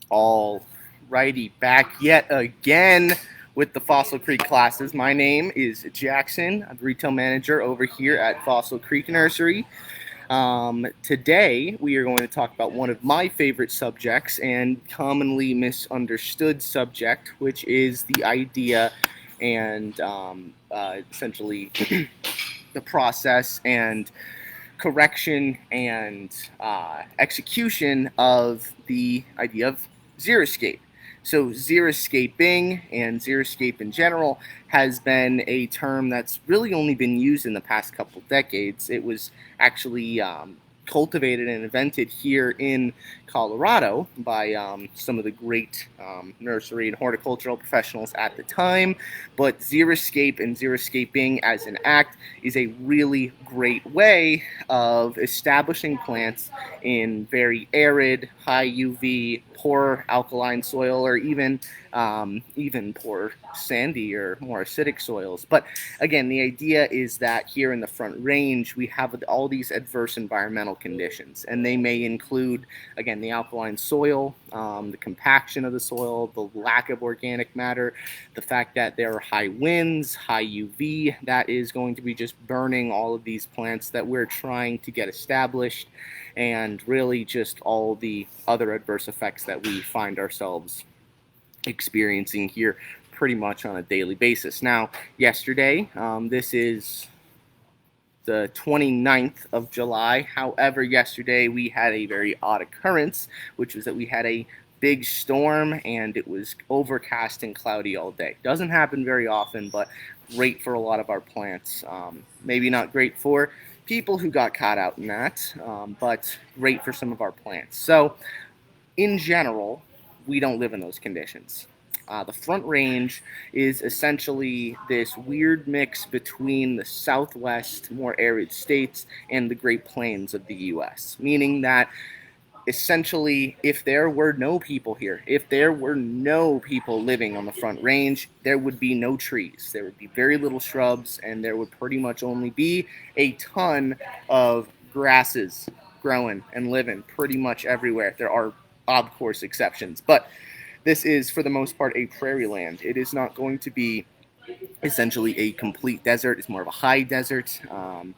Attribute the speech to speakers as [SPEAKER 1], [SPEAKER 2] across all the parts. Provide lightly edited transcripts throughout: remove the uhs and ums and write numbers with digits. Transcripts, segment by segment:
[SPEAKER 1] All righty, back yet again with the Fossil Creek classes. My name is Jackson. I'm the retail manager over here at Fossil Creek Nursery. Today we are going to talk about one of my favorite subjects and commonly misunderstood subject, which is the idea and essentially the process and correction and execution of the idea of Xeriscape. So Xeroscaping and Xeriscape in general has been a term that's really only been used in the past couple decades. It was actually cultivated and invented here in Colorado by some of the great nursery and horticultural professionals at the time. But Xeriscape and Xeroscaping as an act is a really great way of establishing plants in very arid, high UV, poor alkaline soil, or even poor sandy or more acidic soils. But again, the idea is that here in the Front Range, we have all these adverse environmental conditions, and they may include, again, the alkaline soil, the compaction of the soil, the lack of organic matter, the fact that there are high winds, high UV, that is going to be just burning all of these plants that we're trying to get established, and really just all the other adverse effects that we find ourselves experiencing here pretty much on a daily basis. Now, yesterday, this is the 29th of July. However, yesterday we had a very odd occurrence, which was that we had a big storm and it was overcast and cloudy all day. Doesn't happen very often, but great for a lot of our plants. Maybe not great for people who got caught out in that, but great for some of our plants. So, in general, we don't live in those conditions. The Front Range is essentially this weird mix between the Southwest, more arid states, and the Great Plains of the U.S., meaning that essentially, if there were no people here, if there were no people living on the Front Range, there would be no trees. There would be very little shrubs, and there would pretty much only be a ton of grasses growing and living pretty much everywhere. There are, of course, exceptions, but this is, for the most part, a prairie land. It is not going to be essentially a complete desert. It's more of a high desert,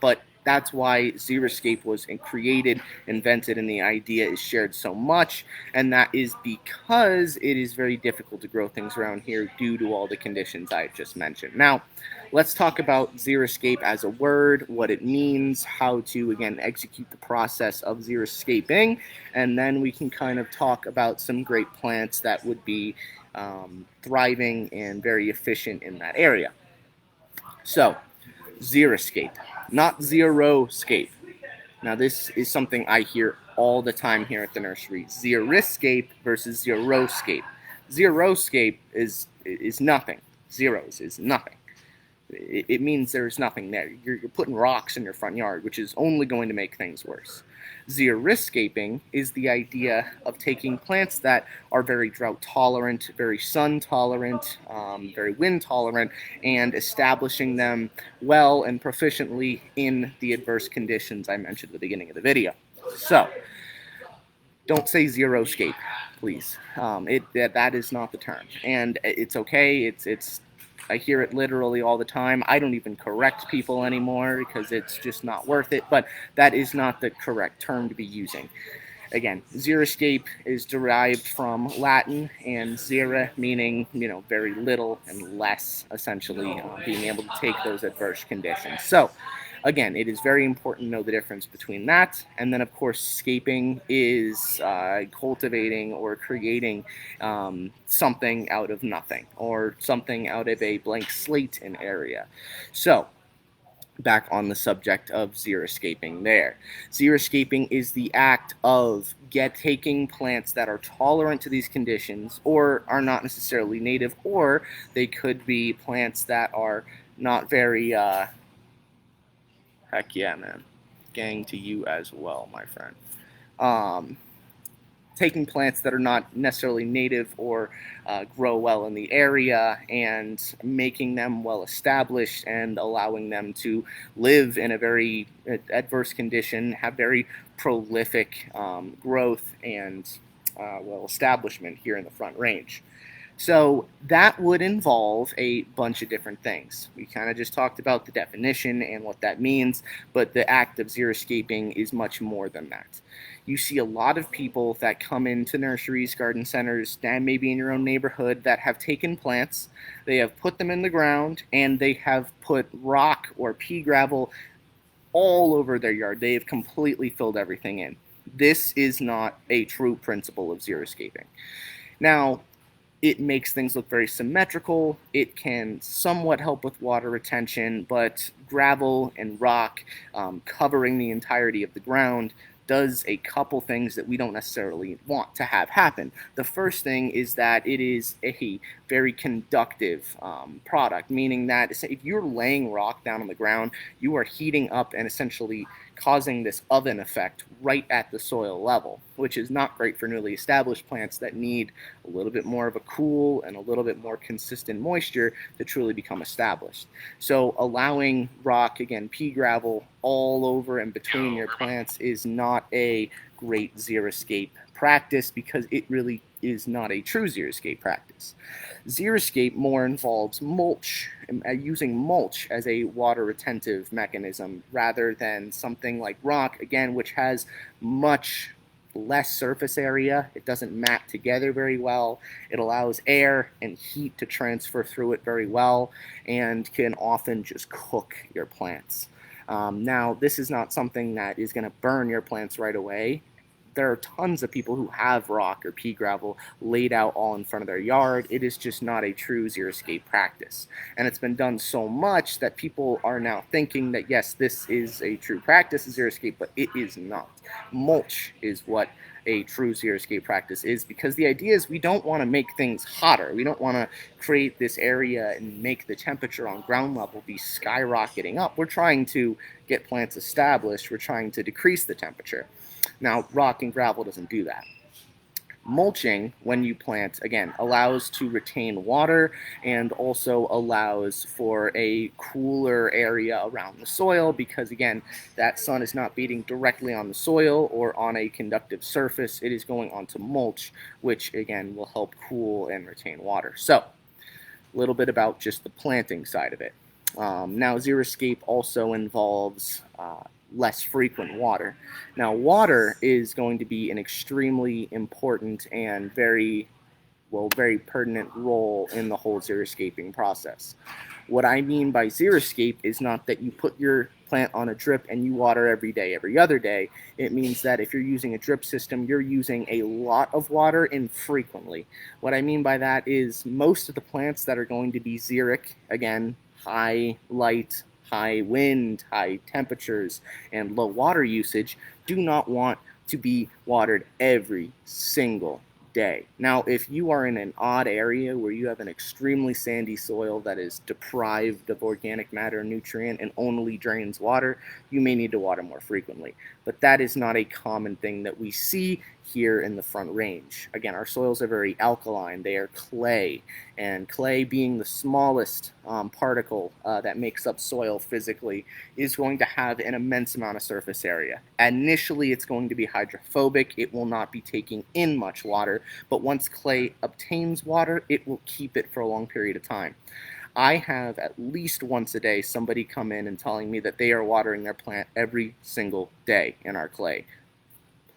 [SPEAKER 1] but that's why Xeriscape was created, invented, and the idea is shared so much, and that is because it is very difficult to grow things around here due to all the conditions I've just mentioned. Now, let's talk about Xeriscape as a word, what it means, how to, again, execute the process of Xeriscaping, and then we can kind of talk about some great plants that would be thriving and very efficient in that area. So, Xeriscape, not Xeroscape. Now, this is something I hear all the time here at the nursery. Xeriscape versus Xeroscape. Xeroscape is nothing. Zeros is nothing. It means there's nothing there. You're putting rocks in your front yard, which is only going to make things worse. Xeriscaping is the idea of taking plants that are very drought tolerant, very sun tolerant, very wind tolerant, and establishing them well and proficiently in the adverse conditions I mentioned at the beginning of the video. So, don't say Xeroscape, please. That is not the term, and it's okay. I hear it literally all the time. I don't even correct people anymore because it's just not worth it, but that is not the correct term to be using. Again, Xeriscape is derived from Latin, and xera meaning, very little, and less, essentially, being able to take those adverse conditions. So, again, it is very important to know the difference between that, and then, of course, scaping is cultivating or creating something out of nothing, or something out of a blank slate in area. So, back on the subject of Xeriscaping there. Xeriscaping is the act of taking plants that are tolerant to these conditions, or are not necessarily native, or they could be plants that are not very... Heck yeah, man. Gang to you as well, my friend. Taking plants that are not necessarily native or grow well in the area and making them well established and allowing them to live in a very adverse condition, have very prolific growth and establishment here in the Front Range. So that would involve a bunch of different things. We kind of just talked about the definition and what that means, but the act of xeriscaping is much more than that. You see a lot of people that come into nurseries, garden centers, and maybe in your own neighborhood that have taken plants, they have put them in the ground, and they have put rock or pea gravel all over their yard. They have completely filled everything in. This is not a true principle of xeriscaping. Now, it makes things look very symmetrical. It can somewhat help with water retention, but gravel and rock covering the entirety of the ground does a couple things that we don't necessarily want to have happen. The first thing is that it is a very conductive product, meaning that if you're laying rock down on the ground, you are heating up and essentially causing this oven effect right at the soil level, which is not great for newly established plants that need a little bit more of a cool and a little bit more consistent moisture to truly become established. So allowing rock, again, pea gravel, all over and between your plants is not a great xeriscape practice, because it really is not a true xeriscape practice. Xeriscape more involves mulch, using mulch as a water retentive mechanism rather than something like rock, again, which has much less surface area. It doesn't mat together very well. It allows air and heat to transfer through it very well and can often just cook your plants. Now, this is not something that is going to burn your plants right away. There are tons of people who have rock or pea gravel laid out all in front of their yard. It is just not a true xeriscape practice. And it's been done so much that people are now thinking that, yes, this is a true practice of xeriscape, but it is not. Mulch is what a true xeriscape practice is, because the idea is we don't want to make things hotter. We don't want to create this area and make the temperature on ground level be skyrocketing up. We're trying to get plants established. We're trying to decrease the temperature. Now, rock and gravel doesn't do that. Mulching, when you plant, again, allows to retain water and also allows for a cooler area around the soil, because, again, that sun is not beating directly on the soil or on a conductive surface. It is going onto mulch, which, again, will help cool and retain water. So, a little bit about just the planting side of it. Now, xeriscape also involves less frequent water. Now, water is going to be an extremely important and very pertinent role in the whole xeriscaping process. What I mean by xeriscape is not that you put your plant on a drip and you water every day, every other day. It means that if you're using a drip system, you're using a lot of water infrequently. What I mean by that is most of the plants that are going to be xeric, again, high light, high wind, high temperatures, and low water usage, do not want to be watered every single day. Now, if you are in an odd area where you have an extremely sandy soil that is deprived of organic matter and nutrient and only drains water, you may need to water more frequently. But that is not a common thing that we see here in the Front Range. Again, our soils are very alkaline. They are clay, and clay, being the smallest particle that makes up soil physically, is going to have an immense amount of surface area. Initially, it's going to be hydrophobic. It will not be taking in much water, but once clay obtains water, it will keep it for a long period of time. I have at least once a day somebody come in and telling me that they are watering their plant every single day in our clay.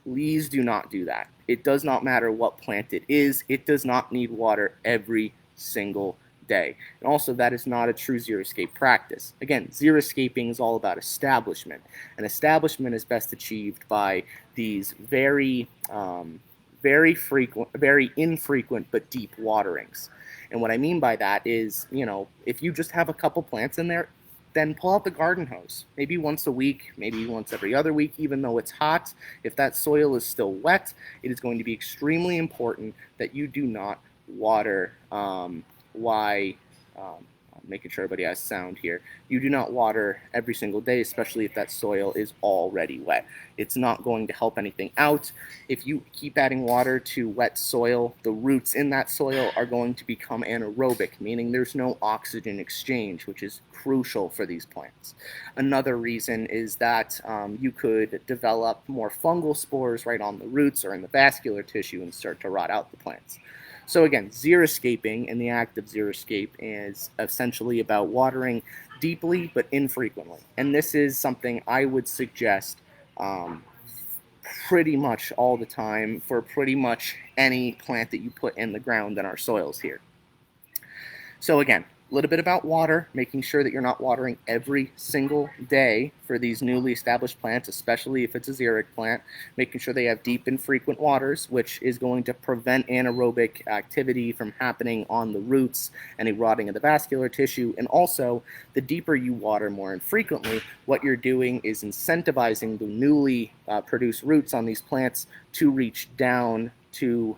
[SPEAKER 1] Please do not do that. It does not matter what plant it is. It does not need water every single day. And also, that is not a true xeriscape practice. Again, xeriscaping is all about establishment. And establishment is best achieved by these very infrequent but deep waterings. And what I mean by that is, if you just have a couple plants in there, then pull out the garden hose, maybe once a week, maybe once every other week, even though it's hot. If that soil is still wet, it is going to be extremely important that you do not water making sure everybody has sound here. You do not water every single day, especially if that soil is already wet. It's not going to help anything out. If you keep adding water to wet soil, the roots in that soil are going to become anaerobic, meaning there's no oxygen exchange, which is crucial for these plants. Another reason is that you could develop more fungal spores right on the roots or in the vascular tissue and start to rot out the plants. So again, xeroscaping and the act of xeroscape is essentially about watering deeply but infrequently. And this is something I would suggest pretty much all the time for pretty much any plant that you put in the ground in our soils here. So again, a little bit about water, making sure that you're not watering every single day for these newly established plants, especially if it's a xeric plant, making sure they have deep and frequent waters, which is going to prevent anaerobic activity from happening on the roots, any rotting of the vascular tissue, and also the deeper you water more infrequently, what you're doing is incentivizing the newly produced roots on these plants to reach down to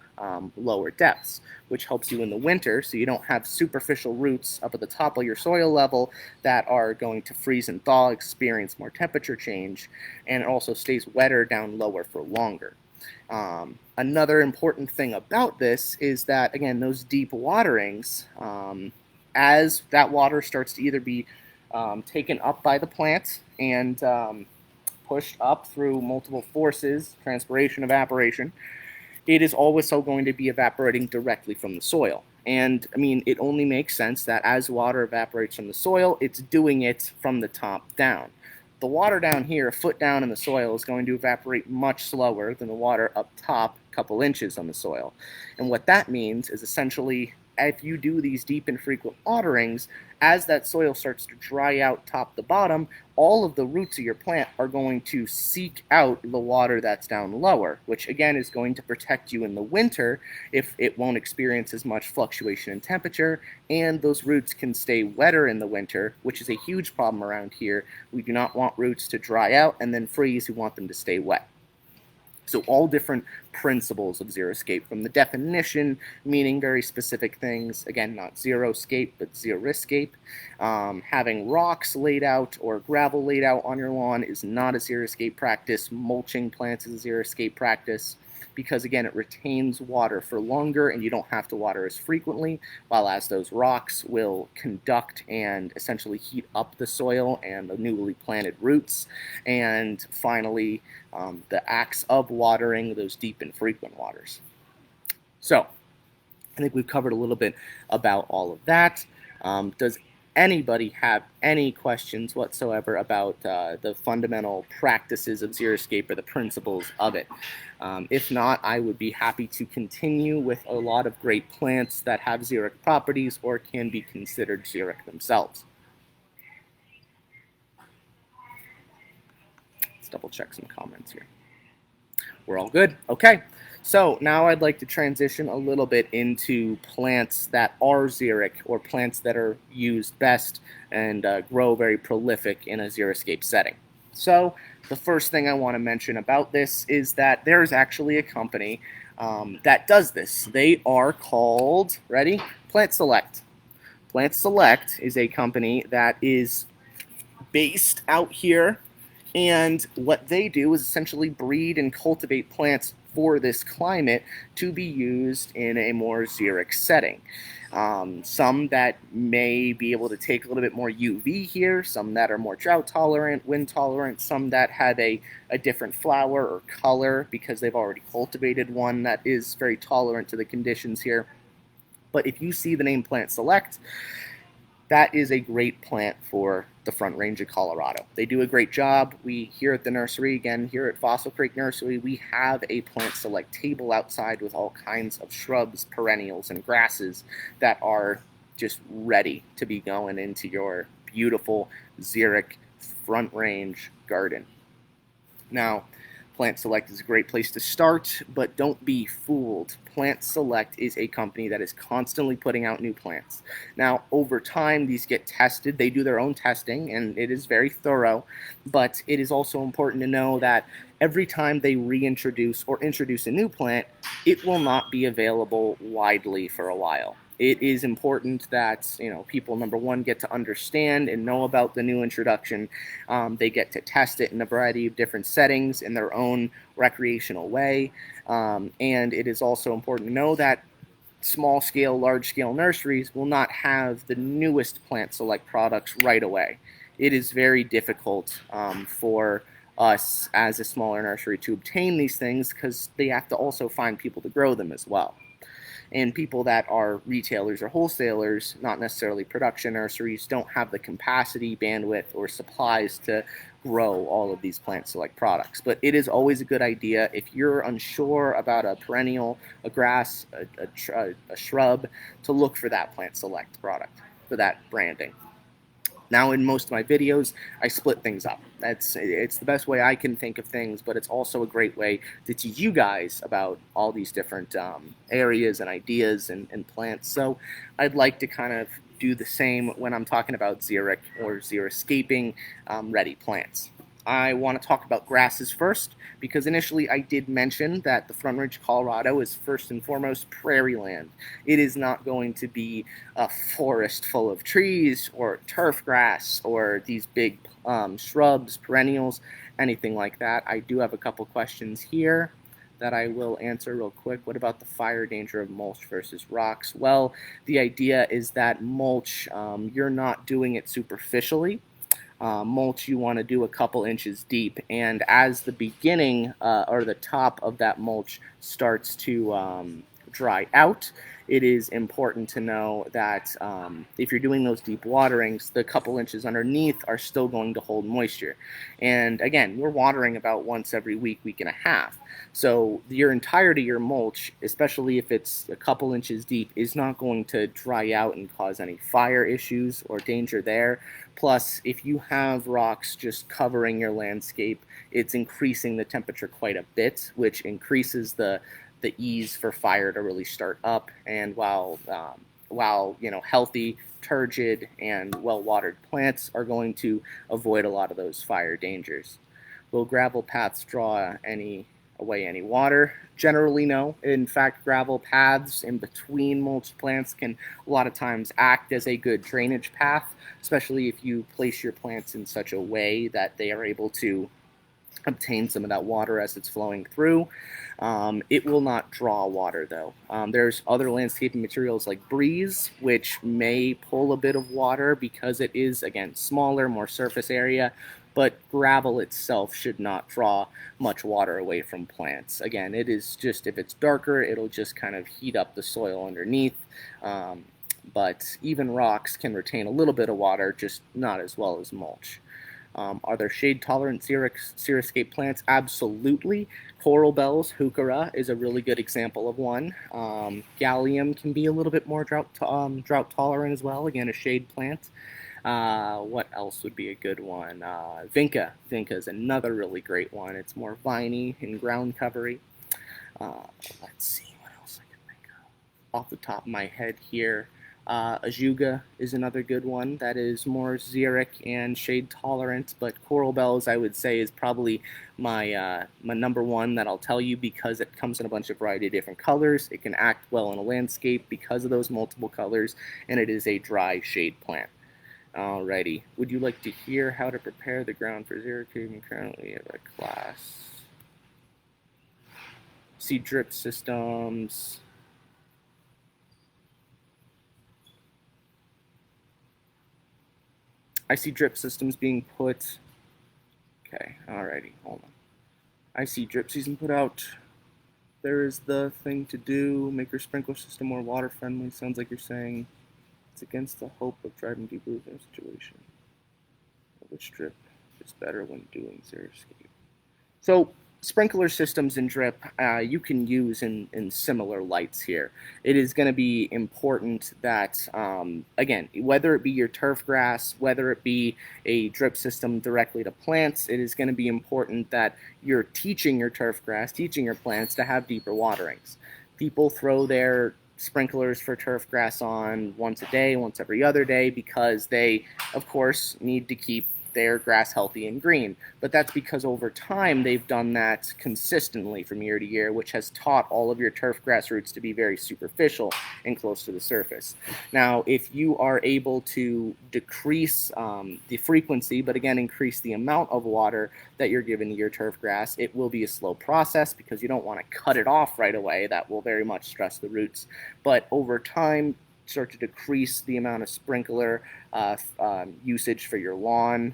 [SPEAKER 1] lower depths, which helps you in the winter so you don't have superficial roots up at the top of your soil level that are going to freeze and thaw, experience more temperature change, and it also stays wetter down lower for longer. Another important thing about this is that, again, those deep waterings, as that water starts to either be taken up by the plant and pushed up through multiple forces, transpiration, evaporation, it is also going to be evaporating directly from the soil. And I mean, it only makes sense that as water evaporates from the soil, it's doing it from the top down. The water down here, a foot down in the soil, is going to evaporate much slower than the water up top, a couple inches on the soil. And what that means is essentially, if you do these deep and frequent waterings, as that soil starts to dry out top to bottom, all of the roots of your plant are going to seek out the water that's down lower, which again is going to protect you in the winter if it won't experience as much fluctuation in temperature, and those roots can stay wetter in the winter, which is a huge problem around here. We do not want roots to dry out and then freeze, we want them to stay wet. So all different principles of xeroscape, from the definition, meaning very specific things, again, not xeroscape, but xeriscape. Having rocks laid out or gravel laid out on your lawn is not a xeroscape practice. Mulching plants is a xeroscape practice, because again, it retains water for longer and you don't have to water as frequently, while as those rocks will conduct and essentially heat up the soil and the newly planted roots. And finally, the acts of watering, those deep and frequent waters. So I think we've covered a little bit about all of that. Does anybody have any questions whatsoever about the fundamental practices of xeroscape or the principles of it? If not, I would be happy to continue with a lot of great plants that have xeric properties or can be considered xeric themselves. Let's double check some comments here. We're all good? Okay. So now I'd like to transition a little bit into plants that are xeric, or plants that are used best and grow very prolific in a xeroscape setting. So the first thing I want to mention about this is that there's actually a company that does this. They are called, ready? Plant Select. Plant Select is a company that is based out here, and what they do is essentially breed and cultivate plants for this climate to be used in a more xeric setting. Some that may be able to take a little bit more UV here, some that are more drought tolerant, wind tolerant, some that have a different flower or color because they've already cultivated one that is very tolerant to the conditions here. But if you see the name Plant Select, that is a great plant for the Front Range of Colorado. They do a great job. We here at the nursery, again here at Fossil Creek Nursery, we have a Plant Select table outside with all kinds of shrubs, perennials, and grasses that are just ready to be going into your beautiful xeric Front Range garden. Now, Plant Select is a great place to start, but don't be fooled. Plant Select is a company that is constantly putting out new plants. Now, over time, these get tested. They do their own testing, and it is very thorough, but it is also important to know that every time they reintroduce or introduce a new plant, it will not be available widely for a while. it is important that, you know, people, number one, get to understand and know about the new introduction. They get to test it in a variety of different settings in their own recreational way. And it is also important to know that small scale, large scale nurseries will not have the newest plant select products right away. It is very difficult for us as a smaller nursery to obtain these things because they have to also find people to grow them as well. And people that are retailers or wholesalers, not necessarily production nurseries, don't have the capacity, bandwidth, or supplies to grow all of these plant select products. But it is always a good idea if you're unsure about a perennial, a grass, a shrub, to look for that plant select product, for that branding. Now, in most of my videos, I split things up. It's the best way I can think of things, but it's also a great way to teach you guys about all these different areas and ideas and plants. So I'd like to kind of do the same when I'm talking about xeric or xeroscaping ready plants. I want to talk about grasses first, because initially I did mention that the Front Ridge, Colorado is first and foremost prairie land. It is not going to be a forest full of trees or turf grass or these big shrubs, perennials, anything like that. I do have a couple questions here that I will answer real quick. What about the fire danger of mulch versus rocks? Well, the idea is that mulch, you're not doing it superficially. Mulch you want to do a couple inches deep, and as the beginning or the top of that mulch starts to dry out, it is important to know that if you're doing those deep waterings, the couple inches underneath are still going to hold moisture. And again, we're watering about once every week, week and a half. So your entirety of your mulch, especially if it's a couple inches deep, is not going to dry out and cause any fire issues or danger there. Plus, if you have rocks just covering your landscape, it's increasing the temperature quite a bit, which increases the ease for fire to really start up. And while you know, healthy, turgid, and well-watered plants are going to avoid a lot of those fire dangers. Will gravel paths draw away any water? Generally, no. In fact, gravel paths in between mulch plants can a lot of times act as a good drainage path, especially if you place your plants in such a way that they are able to obtain some of that water as it's flowing through. It will not draw water though. There's other landscaping materials like breeze, which may pull a bit of water because it is, again, smaller, more surface area, but gravel itself should not draw much water away from plants. Again, it is just, if it's darker, it'll just kind of heat up the soil underneath. But even rocks can retain a little bit of water, just not as well as mulch. Are there shade-tolerant Xeriscape plants? Absolutely. Coral bells, heuchera, is a really good example of one. Gallium can be a little bit more drought-tolerant as well. Again, a shade plant. What else would be a good one? Vinca. Vinca is another really great one. It's more viney and ground covery. Let's see what else I can think of off the top of my head here. Ajuga is another good one that is more xeric and shade tolerant, but coral bells, I would say, is probably my number one that I'll tell you, because it comes in a bunch of variety of different colors. It can act well in a landscape because of those multiple colors, and it is a dry shade plant. Alrighty, would you like to hear how to prepare the ground for xeroscaping? Currently at a class. See drip systems. I see drip systems being put. Okay, alrighty, hold on. I see drip season put out. There is the thing to do. Make your sprinkler system more water friendly. Sounds like you're saying it's against the hope of driving deep roots in a situation. Which drip is better when doing Xeriscape? So sprinkler systems and drip you can use in similar lights here. It is going to be important that, again, whether it be your turf grass, whether it be a drip system directly to plants, it is going to be important that you're teaching your turf grass, teaching your plants to have deeper waterings. People throw their sprinklers for turf grass on once a day, once every other day, because they, of course, need to keep their grass healthy and green. But that's because over time they've done that consistently from year to year, which has taught all of your turf grass roots to be very superficial and close to the surface. Now, if you are able to decrease the frequency, but again increase the amount of water that you're giving to your turf grass, it will be a slow process because you don't want to cut it off right away. That will very much stress the roots. But over time, start to decrease the amount of sprinkler usage for your lawn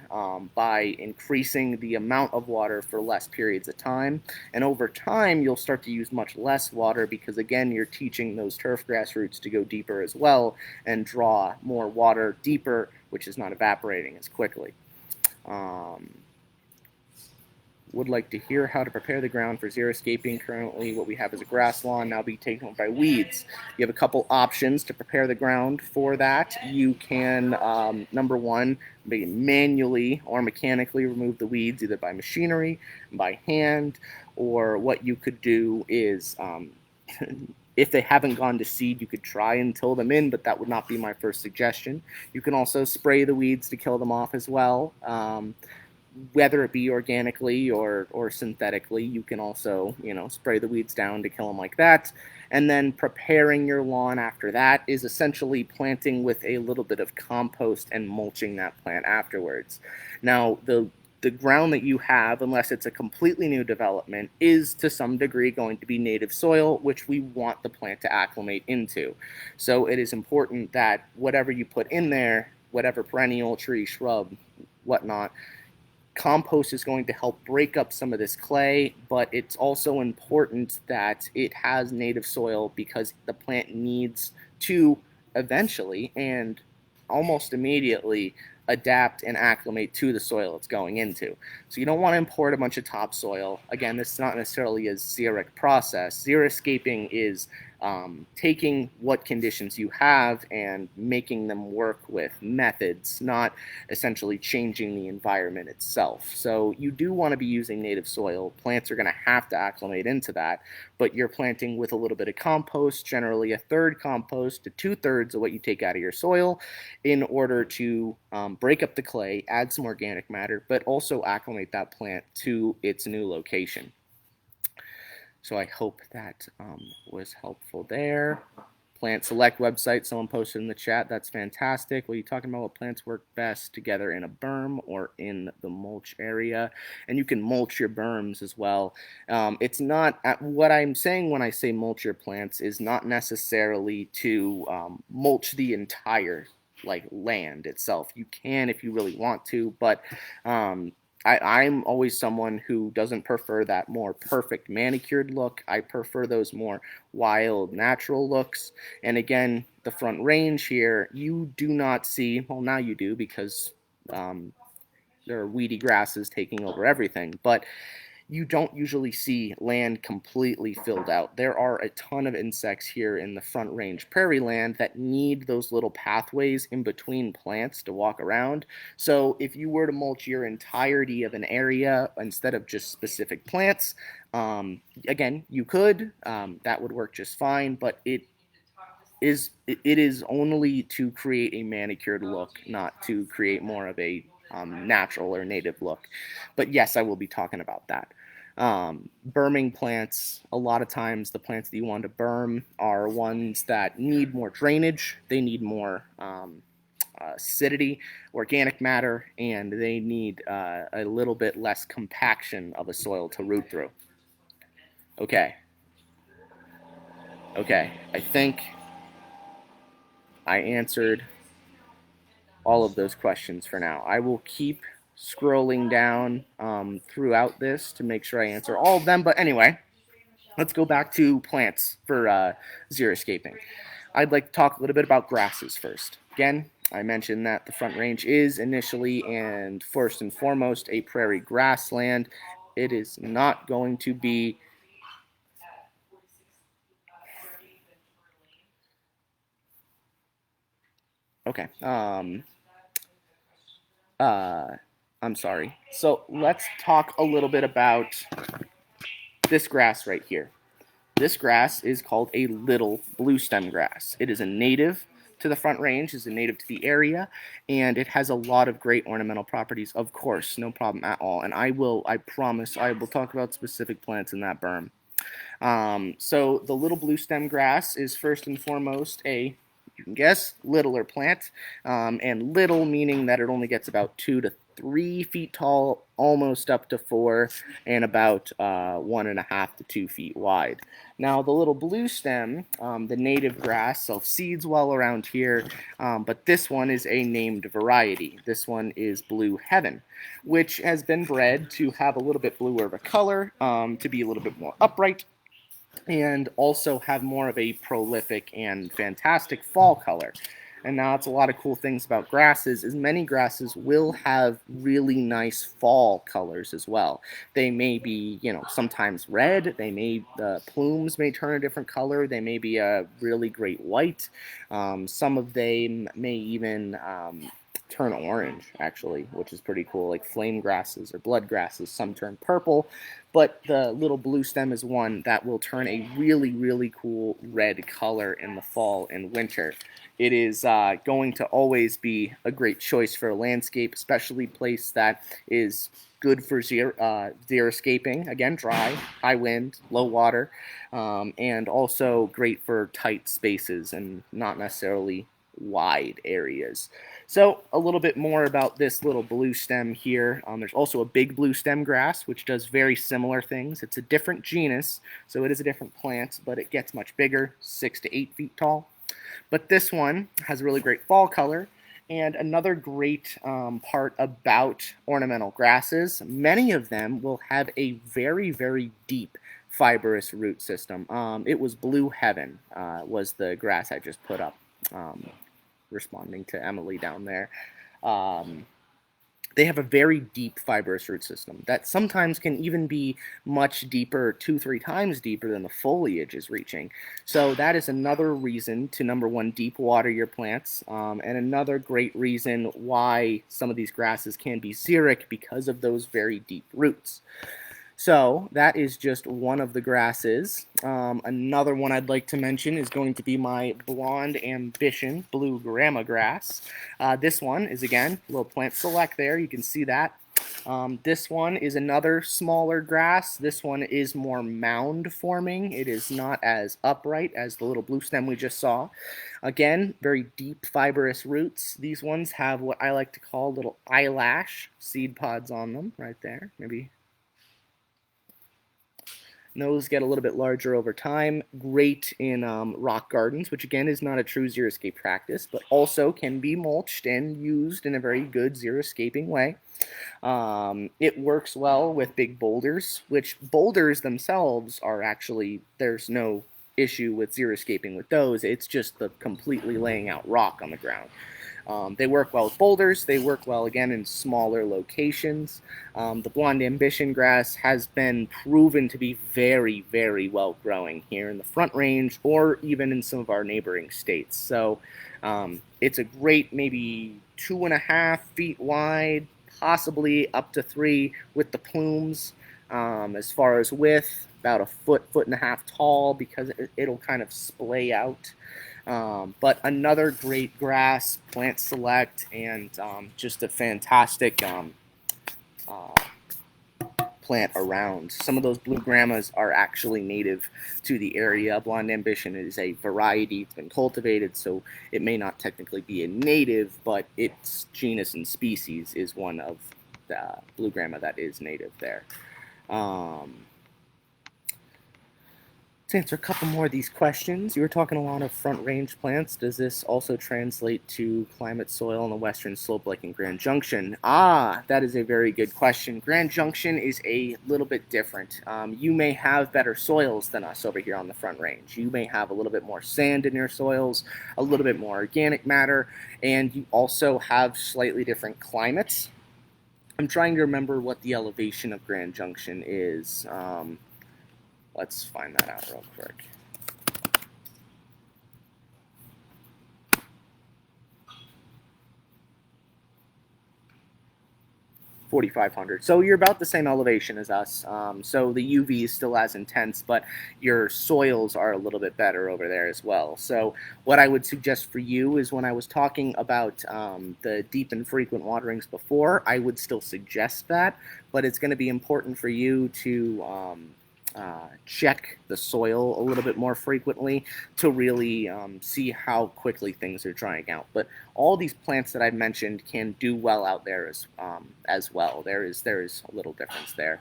[SPEAKER 1] by increasing the amount of water for less periods of time. And over time, you'll start to use much less water because, again, you're teaching those turf grass roots to go deeper as well and draw more water deeper, which is not evaporating as quickly. Would like to hear how to prepare the ground for xeriscaping. Currently, what we have is a grass lawn, now being taken over by weeds. You have a couple options to prepare the ground for that. You can, number one, manually or mechanically remove the weeds, either by machinery, by hand, or what you could do is, if they haven't gone to seed, you could try and till them in, but that would not be my first suggestion. You can also spray the weeds to kill them off as well. Whether it be organically or synthetically, you can also, spray the weeds down to kill them like that. And then preparing your lawn after that is essentially planting with a little bit of compost and mulching that plant afterwards. Now, the ground that you have, unless it's a completely new development, is to some degree going to be native soil, which we want the plant to acclimate into. So it is important that whatever you put in there, whatever perennial, tree, shrub, whatnot, compost is going to help break up some of this clay, but it's also important that it has native soil because the plant needs to eventually and almost immediately adapt and acclimate to the soil it's going into. So you don't want to import a bunch of topsoil. Again, this is not necessarily a xeric process. Xeriscaping is taking what conditions you have and making them work with methods, not essentially changing the environment itself. So you do want to be using native soil. Plants are going to have to acclimate into that, but you're planting with a little bit of compost, generally a third compost to 2/3 of what you take out of your soil, in order to break up the clay, add some organic matter, but also acclimate that plant to its new location. So I hope that was helpful there. Plant select website, someone posted in the chat. That's fantastic. What are you talking about? What plants work best together in a berm or in the mulch area? And you can mulch your berms as well. It's not, what I'm saying when I say mulch your plants is not necessarily to mulch the entire land itself. You can if you really want to, but I'm always someone who doesn't prefer that more perfect manicured look. I prefer those more wild, natural looks. And again, the front range here, you do not see, well, now you do because there are weedy grasses taking over everything, but you don't usually see land completely filled out. There are a ton of insects here in the Front Range prairie land that need those little pathways in between plants to walk around. So if you were to mulch your entirety of an area instead of just specific plants, again, you could. That would work just fine, but it is only to create a manicured look, not to create more of a natural or native look. But yes, I will be talking about that. Berming plants, a lot of times the plants that you want to berm are ones that need more drainage, they need more acidity, organic matter, and they need a little bit less compaction of a soil to root through. Okay, I think I answered all of those questions for now. I will keep scrolling down throughout this to make sure I answer all of them. But anyway, let's go back to plants for xeriscaping. I'd like to talk a little bit about grasses first. Again, I mentioned that the Front Range is initially and first and foremost a prairie grassland. It is not going to be okay. I'm sorry. So let's talk a little bit about this grass right here. This grass is called a little blue stem grass. It is a native to the Front Range, is a native to the area, and it has a lot of great ornamental properties, of course, no problem at all. And I promise, I will talk about specific plants in that berm. So the little blue stem grass is first and foremost a, you can guess, littler plant, and little meaning that it only gets about 2 to 3 feet tall, almost up to 4, and about 1.5 to 2 feet wide. Now the little blue stem, the native grass, self-seeds well around here, but this one is a named variety. This one is Blue Heaven, which has been bred to have a little bit bluer of a color, to be a little bit more upright, and also have more of a prolific and fantastic fall color. And now it's a lot of cool things about grasses is many grasses will have really nice fall colors as well. They may be, sometimes red. The plumes may turn a different color. They may be a really great white. Some of them may even turn orange, actually, which is pretty cool, like flame grasses or blood grasses. Some turn purple, but the little blue stem is one that will turn a really, really cool red color in the fall and winter. It is going to always be a great choice for a landscape, especially a place that is good for xeriscaping, again, dry, high wind, low water, and also great for tight spaces and not necessarily wide areas. So a little bit more about this little blue stem here. There's also a big blue stem grass, which does very similar things. It's a different genus, so it is a different plant, but it gets much bigger, 6 to 8 feet tall. But this one has a really great fall color. And another great part about ornamental grasses, many of them will have a very, very deep fibrous root system. It was Blue Heaven was the grass I just put up, responding to Emily down there. They have a very deep fibrous root system that sometimes can even be much deeper, 2-3 times deeper than the foliage is reaching. So that is another reason to, number one, deep water your plants, and another great reason why some of these grasses can be xeric because of those very deep roots. So that is just one of the grasses. Another one I'd like to mention is going to be my Blonde Ambition Blue Grama grass. This one is, again, a little plant select there. You can see that. This one is another smaller grass. This one is more mound forming. It is not as upright as the little blue stem we just saw. Again, very deep fibrous roots. These ones have what I like to call little eyelash seed pods on them right there. Maybe those get a little bit larger over time. Great in rock gardens, which again is not a true xeriscape practice, but also can be mulched and used in a very good xeroscaping way. It works well with big boulders, which boulders themselves are actually, there's no issue with xeroscaping with those. It's just the completely laying out rock on the ground. They work well with boulders. They work well, again, in smaller locations. The Blonde Ambition grass has been proven to be very, very well growing here in the Front Range or even in some of our neighboring states. So it's a great, maybe 2.5 feet wide, possibly up to 3 with the plumes. As far as width, about 1.5 feet tall because it'll kind of splay out. But another great grass, plant select, and just a fantastic plant around. Some of those blue Gramas are actually native to the area. Blonde Ambition is a variety. It's been cultivated, so it may not technically be a native, but its genus and species is one of the blue Grama that is native there. To answer a couple more of these questions, you were talking a lot of Front Range plants. Does this also translate to climate soil on the western slope like in Grand Junction? That is a very good question. Grand Junction is a little bit different. You may have better soils than us over here on the Front Range. You may have a little bit more sand in your soils, a little bit more organic matter, and you also have slightly different climates. I'm trying to remember what the elevation of Grand Junction is. Let's find that out real quick. 4,500. So you're about the same elevation as us. So the UV is still as intense, but your soils are a little bit better over there as well. So what I would suggest for you is, when I was talking about the deep and frequent waterings before, I would still suggest that, but it's going to be important for you to check the soil a little bit more frequently to really see how quickly things are drying out. But all these plants that I've mentioned can do well out there as well. There is a little difference there.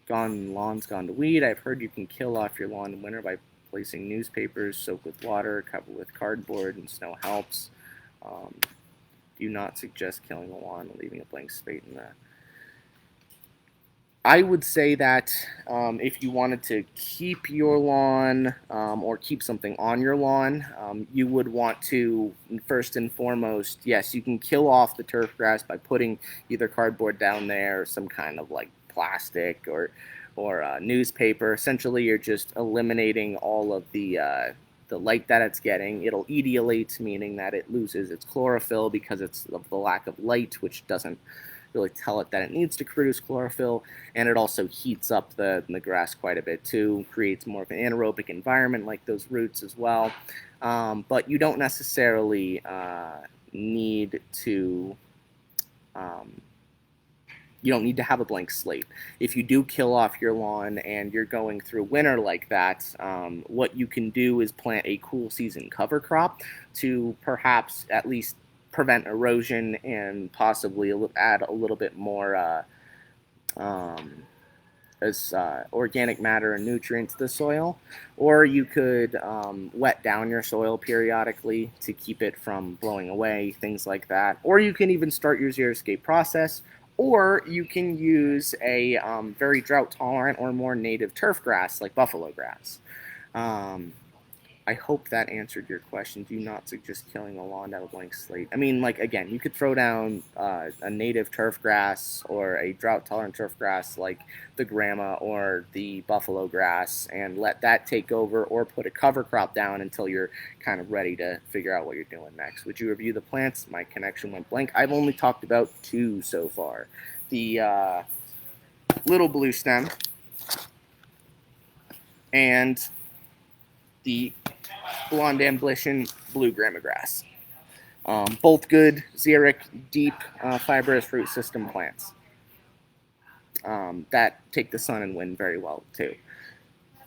[SPEAKER 1] Lawn's gone to weed. I've heard you can kill off your lawn in winter by placing newspapers soaked with water, covered with cardboard, and snow helps. Do not suggest killing the lawn and leaving a blank space in the... I would say that if you wanted to keep your lawn or keep something on your lawn, you would want to, first and foremost, yes, you can kill off the turf grass by putting either cardboard down there or some kind of like plastic or newspaper. Essentially, you're just eliminating all of the light that it's getting. It'll etiolate, meaning that it loses its chlorophyll because it's of the lack of light, which doesn't really tell it that it needs to produce chlorophyll, and it also heats up the grass quite a bit too, creates more of an anaerobic environment like those roots as well. But you don't necessarily need to you don't need to have a blank slate. If you do kill off your lawn and you're going through winter like that, what you can do is plant a cool season cover crop to perhaps at least prevent erosion and possibly add a little bit more organic matter and nutrients to the soil. Or you could wet down your soil periodically to keep it from blowing away, things like that. Or you can even start your Xeriscape process, or you can use a very drought tolerant or more native turf grass like buffalo grass. I hope that answered your question. Do not suggest killing a lawn out of a blank slate. I mean, like, again, you could throw down a native turf grass or a drought-tolerant turf grass like the Grama or the buffalo grass and let that take over, or put a cover crop down until you're kind of ready to figure out what you're doing next. Would you review the plants? My connection went blank. I've only talked about 2 so far. The little blue stem and the blonde ambition blue grama grass. Both good xeric, deep, fibrous root system plants that take the sun and wind very well too.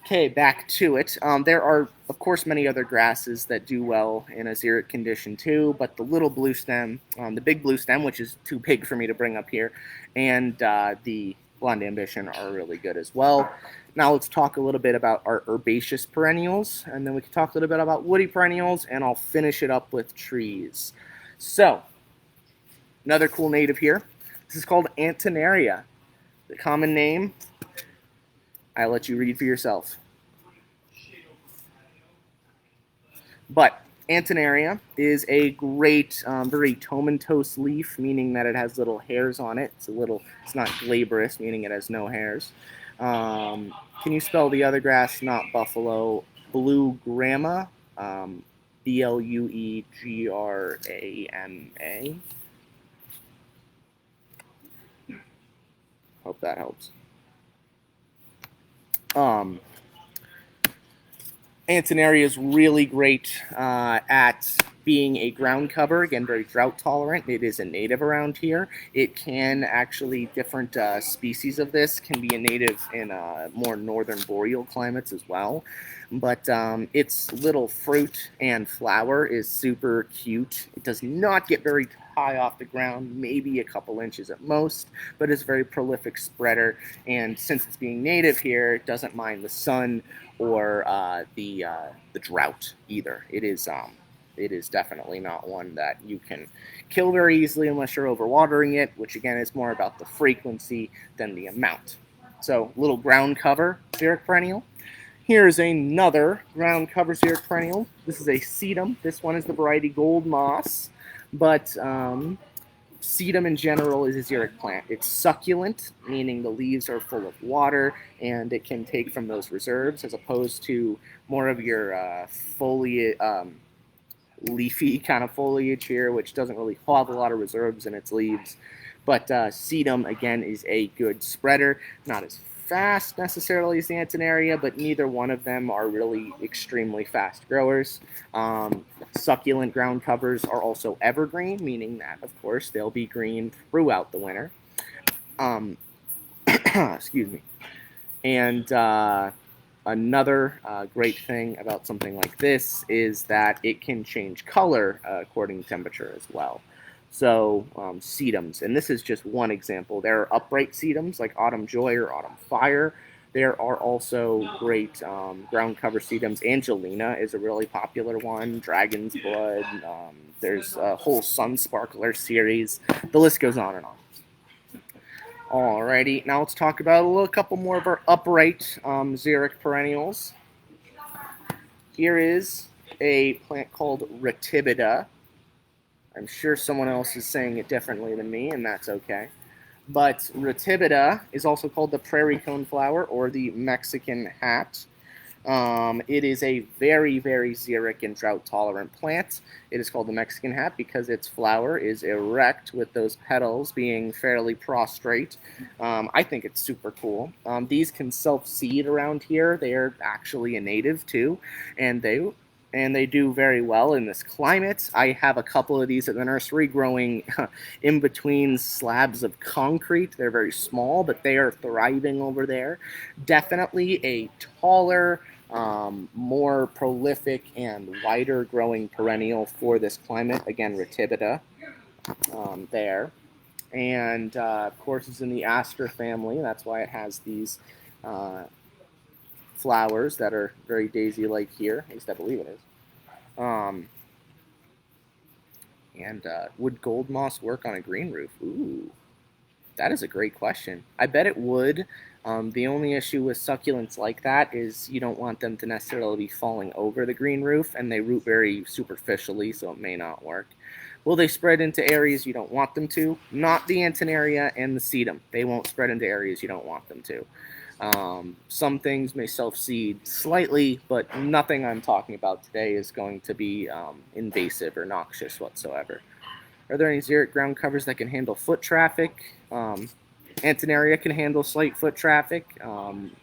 [SPEAKER 1] Okay, back to it. There are, of course, many other grasses that do well in a xeric condition too, but the little blue stem, the big blue stem, which is too big for me to bring up here, and the blonde ambition are really good as well. Now let's talk a little bit about our herbaceous perennials, and then we can talk a little bit about woody perennials, and I'll finish it up with trees. So, another cool native here. This is called Antonaria. The common name, I'll let you read for yourself. But Antonaria is a great, very tomentose leaf, meaning that it has little hairs on it. It's not glabrous, meaning it has no hairs. Can you spell the other grass, not buffalo? Blue Grama, Bluegrama. Hope that helps. Antonaria is really great at being a ground cover. Again, very drought tolerant. It is a native around here. It can actually, different species of this can be a native in more northern boreal climates as well. But its little fruit and flower is super cute. It does not get very high off the ground, maybe a couple inches at most, but it's a very prolific spreader. And since it's being native here, it doesn't mind the sun or the drought either. It is definitely not one that you can kill very easily unless you're overwatering it, which again is more about the frequency than the amount. So, little ground cover xeric perennial. Here's another ground cover xeric perennial. This is a sedum. This one is the variety gold moss, but sedum in general is a xeric plant. It's succulent, meaning the leaves are full of water, and it can take from those reserves, as opposed to more of your leafy kind of foliage here, which doesn't really have a lot of reserves in its leaves. But Sedum, again, is a good spreader. Not as fast necessarily as the Antonaria, but neither one of them are really extremely fast growers. Succulent ground covers are also evergreen, meaning that, of course, they'll be green throughout the winter. Excuse me. And another great thing about something like this is that it can change color according to temperature as well. So sedums, and this is just one example. There are upright sedums like Autumn Joy or Autumn Fire. There are also great ground cover sedums. Angelina is a really popular one. Dragon's Blood. There's a whole Sun Sparkler series. The list goes on and on. Alrighty, now let's talk about a couple more of our upright xeric perennials. Here is a plant called Ratibida. I'm sure someone else is saying it differently than me, and that's okay. But Ratibida is also called the prairie coneflower or the Mexican hat. It is a very, very xeric and drought-tolerant plant. It is called the Mexican hat because its flower is erect with those petals being fairly prostrate. I think it's super cool. These can self-seed around here. They are actually a native too, and they do very well in this climate. I have a couple of these at the nursery growing in between slabs of concrete. They're very small, but they are thriving over there. Definitely a taller, more prolific and wider growing perennial for this climate. Again, Ratibida there. And of course it's in the aster family. That's why it has these flowers that are very daisy-like here. At least I believe it is. Would gold moss work on a green roof? Ooh, that is a great question. I bet it would. The only issue with succulents like that is you don't want them to necessarily be falling over the green roof, and they root very superficially, so it may not work. Will they spread into areas you don't want them to? Not the Antonaria and the Sedum. They won't spread into areas you don't want them to. Some things may self-seed slightly, but nothing I'm talking about today is going to be invasive or noxious whatsoever. Are there any xeric ground covers that can handle foot traffic? Antonaria can handle slight foot traffic.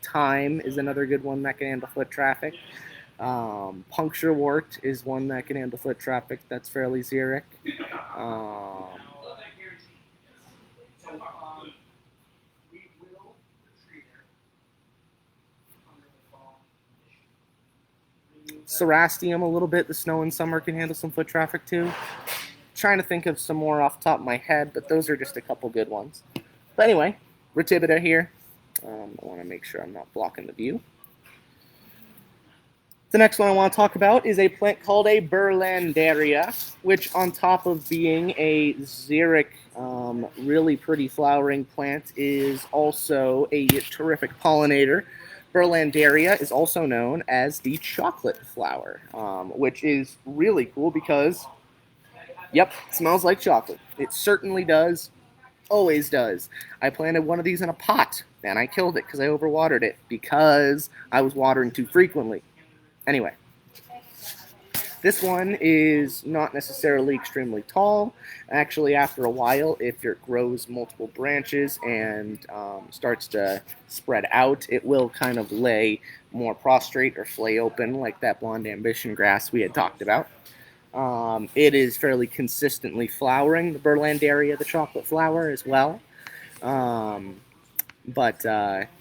[SPEAKER 1] Thyme is another good one that can handle foot traffic. Puncture wort is one that can handle foot traffic. That's fairly xeric. Cerastium a little bit. The snow in summer can handle some foot traffic too. Trying to think of some more off the top of my head, but those are just a couple good ones. But anyway, Ratibida here. I want to make sure I'm not blocking the view. The next one I want to talk about is a plant called a Berlandaria, which on top of being a xeric, really pretty flowering plant, is also a terrific pollinator. Berlandaria is also known as the chocolate flower, which is really cool because, yep, it smells like chocolate. It certainly does. Always does. I planted one of these in a pot, and I killed it because I overwatered it because I was watering too frequently. Anyway, this one is not necessarily extremely tall. Actually, after a while, if it grows multiple branches and starts to spread out, it will kind of lay more prostrate or flay open like that blonde ambition grass we had talked about. It is fairly consistently flowering, the Berlandaria, the chocolate flower, as well. But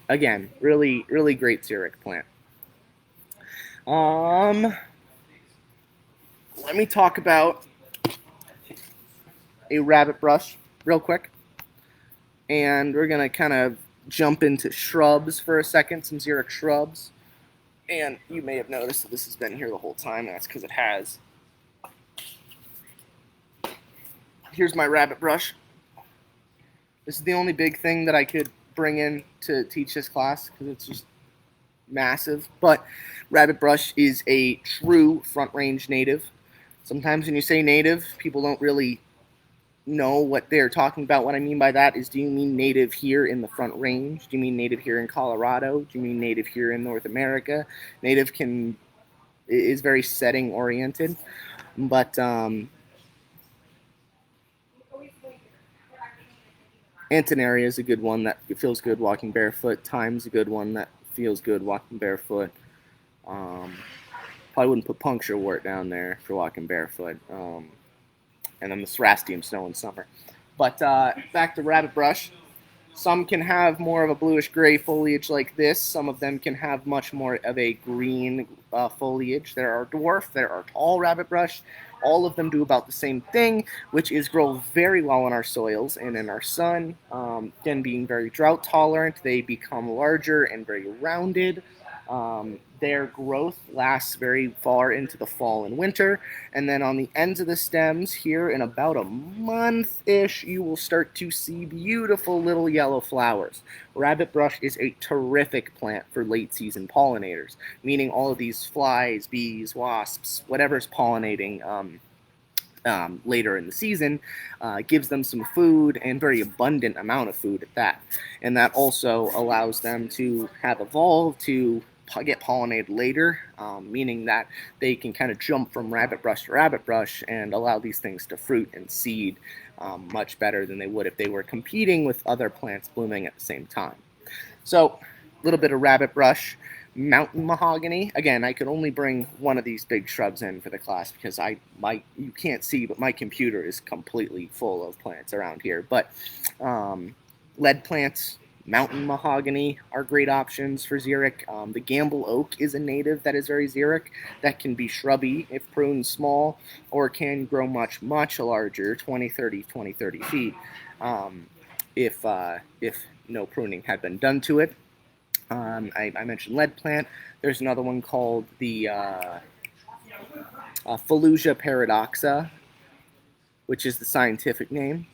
[SPEAKER 1] again, really, really great xeric plant. Let me talk about a rabbit brush real quick. And we're going to kind of jump into shrubs for a second, some xeric shrubs. And you may have noticed that this has been here the whole time, and that's because it has. Here's my rabbit brush. This is the only big thing that I could bring in to teach this class because it's just massive. But rabbit brush is a true front range native. Sometimes when you say native, people don't really know what they're talking about. What I mean by that is, do you mean native here in the front range? Do you mean native here in Colorado? Do you mean native here in North America? Native can is very setting oriented, but Antonaria is a good one that feels good walking barefoot. Thyme's a good one that feels good walking barefoot. Probably wouldn't put puncture wort down there for walking barefoot. And then the Cerastium snow in summer. But back to rabbit brush. Some can have more of a bluish gray foliage like this. Some of them can have much more of a green foliage. There are dwarf, there are tall rabbit brush. All of them do about the same thing, which is grow very well in our soils and in our sun. Again, being very drought tolerant, they become larger and very rounded. Their growth lasts very far into the fall and winter, and then on the ends of the stems here in about a month-ish, you will start to see beautiful little yellow flowers. Rabbit brush is a terrific plant for late season pollinators, meaning all of these flies, bees, wasps, whatever's pollinating later in the season, gives them some food, and very abundant amount of food at that. And that also allows them to have evolved to get pollinated later, meaning that they can kind of jump from rabbit brush to rabbit brush and allow these things to fruit and seed much better than they would if they were competing with other plants blooming at the same time. So, a little bit of rabbit brush. Mountain mahogany. Again, I could only bring one of these big shrubs in for the class because you can't see, but my computer is completely full of plants around here. But lead plants, mountain mahogany are great options for xeric. The gamble oak is a native that is very xeric, that can be shrubby if pruned small, or can grow much, much larger, 20, 30 feet, if no pruning had been done to it. I mentioned lead plant. There's another one called the Fallujah paradoxa, which is the scientific name.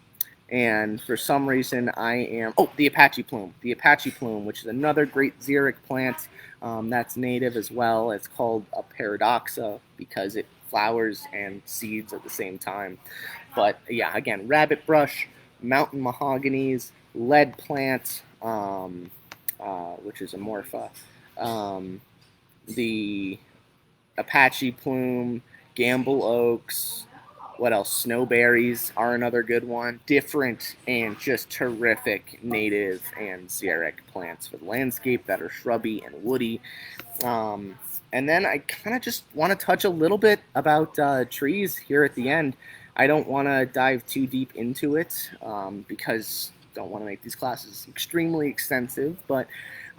[SPEAKER 1] And for some reason the Apache Plume. The Apache Plume, which is another great xeric plant that's native as well. It's called a paradoxa because it flowers and seeds at the same time. But yeah, again, rabbit brush, mountain mahoganies, lead plant, which is amorpha, the Apache Plume, gamble oaks, what else? Snowberries are another good one. Different and just terrific native and xeric plants for the landscape that are shrubby and woody. And then I kind of just want to touch a little bit about trees here at the end. I don't want to dive too deep into it because I don't want to make these classes extremely extensive, but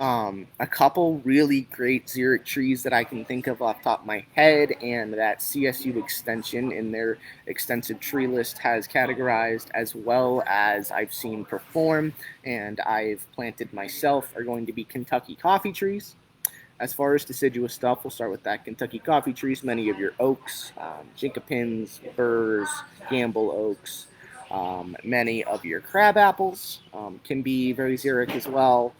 [SPEAKER 1] a couple really great xeric trees that I can think of off the top of my head, and that CSU Extension in their extensive tree list has categorized, as well as I've seen perform and I've planted myself, are going to be Kentucky coffee trees. As far as deciduous stuff, we'll start with that. Kentucky coffee trees, many of your oaks, Jinkapins, burrs, gamble oaks, many of your crab apples can be very xeric as well.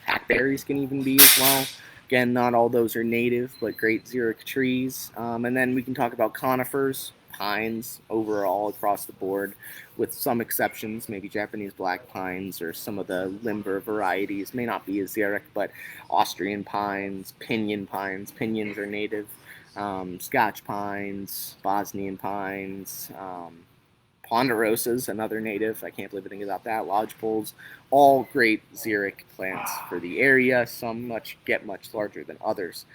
[SPEAKER 1] Hackberries can even be as well. Again, not all those are native, but great xeric trees. And then we can talk about conifers, pines overall across the board, with some exceptions. Maybe Japanese black pines or some of the limber varieties may not be as xeric, but Austrian pines, pinions are native. Scotch pines, Bosnian pines, ponderosas, another native. I can't believe I think about that. Lodgepoles, all great xeric plants for the area. Some get much larger than others.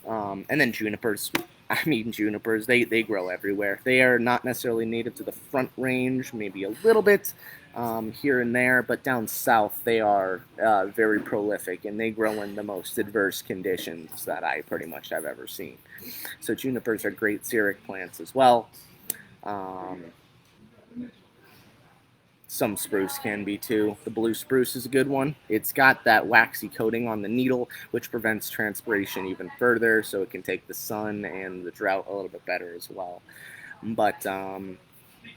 [SPEAKER 1] And then junipers. Junipers, they grow everywhere. They are not necessarily native to the Front Range, maybe a little bit here and there, but down south they are very prolific, and they grow in the most adverse conditions that I pretty much have ever seen. So junipers are great xeric plants as well. Some spruce can be too. The blue spruce is a good one. It's got that waxy coating on the needle, which prevents transpiration even further, so it can take the sun and the drought a little bit better as well. But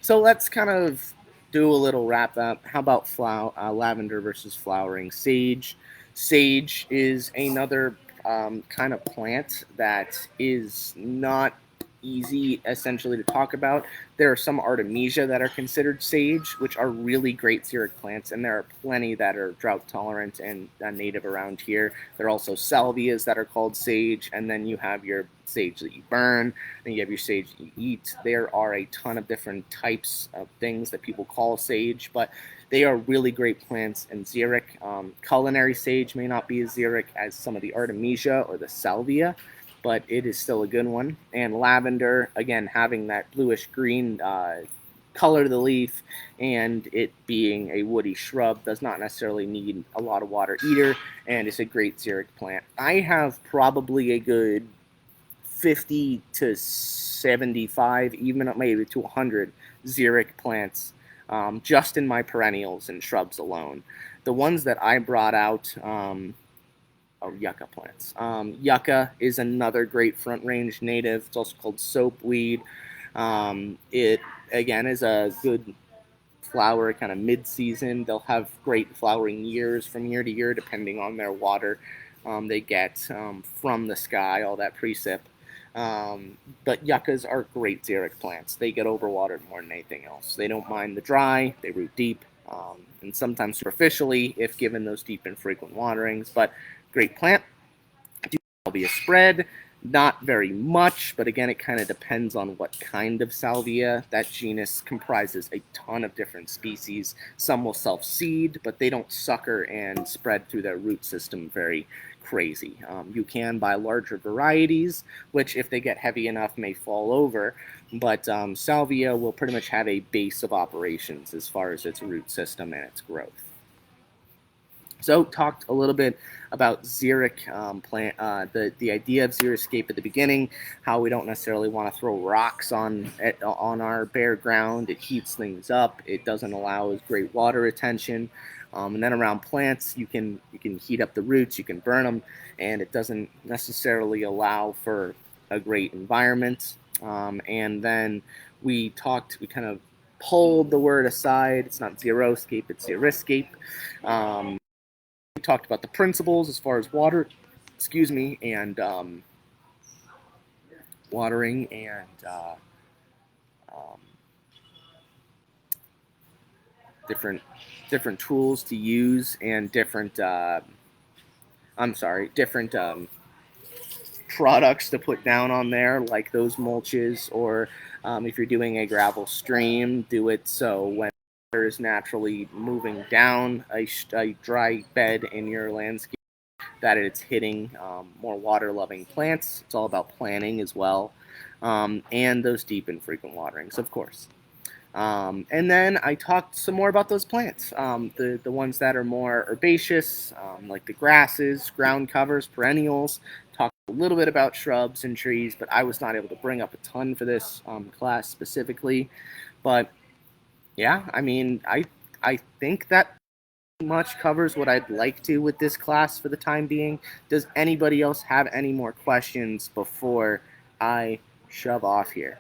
[SPEAKER 1] so let's kind of do a little wrap up. How about lavender versus flowering sage? Sage is another kind of plant that is not easy essentially to talk about. There are some Artemisia that are considered sage, which are really great xeric plants, and there are plenty that are drought tolerant and native around here. There are also salvias that are called sage, and then you have your sage that you burn, and you have your sage that you eat. There are a ton of different types of things that people call sage, but they are really great plants and xeric. Culinary sage may not be as xeric as some of the Artemisia or the salvia, but it is still a good one. And lavender, again, having that bluish green color to the leaf and it being a woody shrub, does not necessarily need a lot of water either, and it's a great xeric plant. I have probably a good 50 to 75, even maybe to 100 xeric plants just in my perennials and shrubs alone. The ones that I brought out are yucca plants. Yucca is another great front range native. It's also called soapweed. It, again, is a good flower kind of mid-season. They'll have great flowering years from year to year depending on their water they get from the sky, all that precip. But yuccas are great xeric plants. They get overwatered more than anything else. They don't mind the dry, they root deep, and sometimes superficially if given those deep and frequent waterings. But great plant. Salvia spread, not very much, but again, it kind of depends on what kind of salvia. That genus comprises a ton of different species. Some will self-seed, but they don't sucker and spread through their root system very crazy. You can buy larger varieties, which if they get heavy enough may fall over, but salvia will pretty much have a base of operations as far as its root system and its growth. So talked a little bit about xeric plant, the idea of Xeriscape at the beginning, how we don't necessarily want to throw rocks on our bare ground. It heats things up. It doesn't allow as great water retention. And then around plants, you can heat up the roots, you can burn them, and it doesn't necessarily allow for a great environment. And then we kind of pulled the word aside. It's not Xeroscape, it's Xeriscape. We talked about the principles as far as water, and watering and different tools to use and different products to put down on there, like those mulches, or if you're doing a gravel stream, do it so when water is naturally moving down a dry bed in your landscape, that it's hitting more water-loving plants. It's all about planning as well, and those deep and frequent waterings, of course. And then I talked some more about those plants, the ones that are more herbaceous, like the grasses, ground covers, perennials. Talked a little bit about shrubs and trees, but I was not able to bring up a ton for this class specifically. But yeah, I mean, I think that much covers what I'd like to with this class for the time being. Does anybody else have any more questions before I shove off here?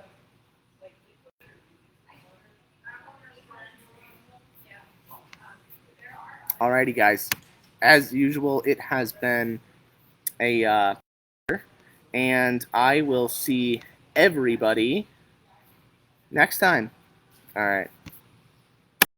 [SPEAKER 1] Alrighty, guys. As usual, it has been a and I will see everybody next time. All right.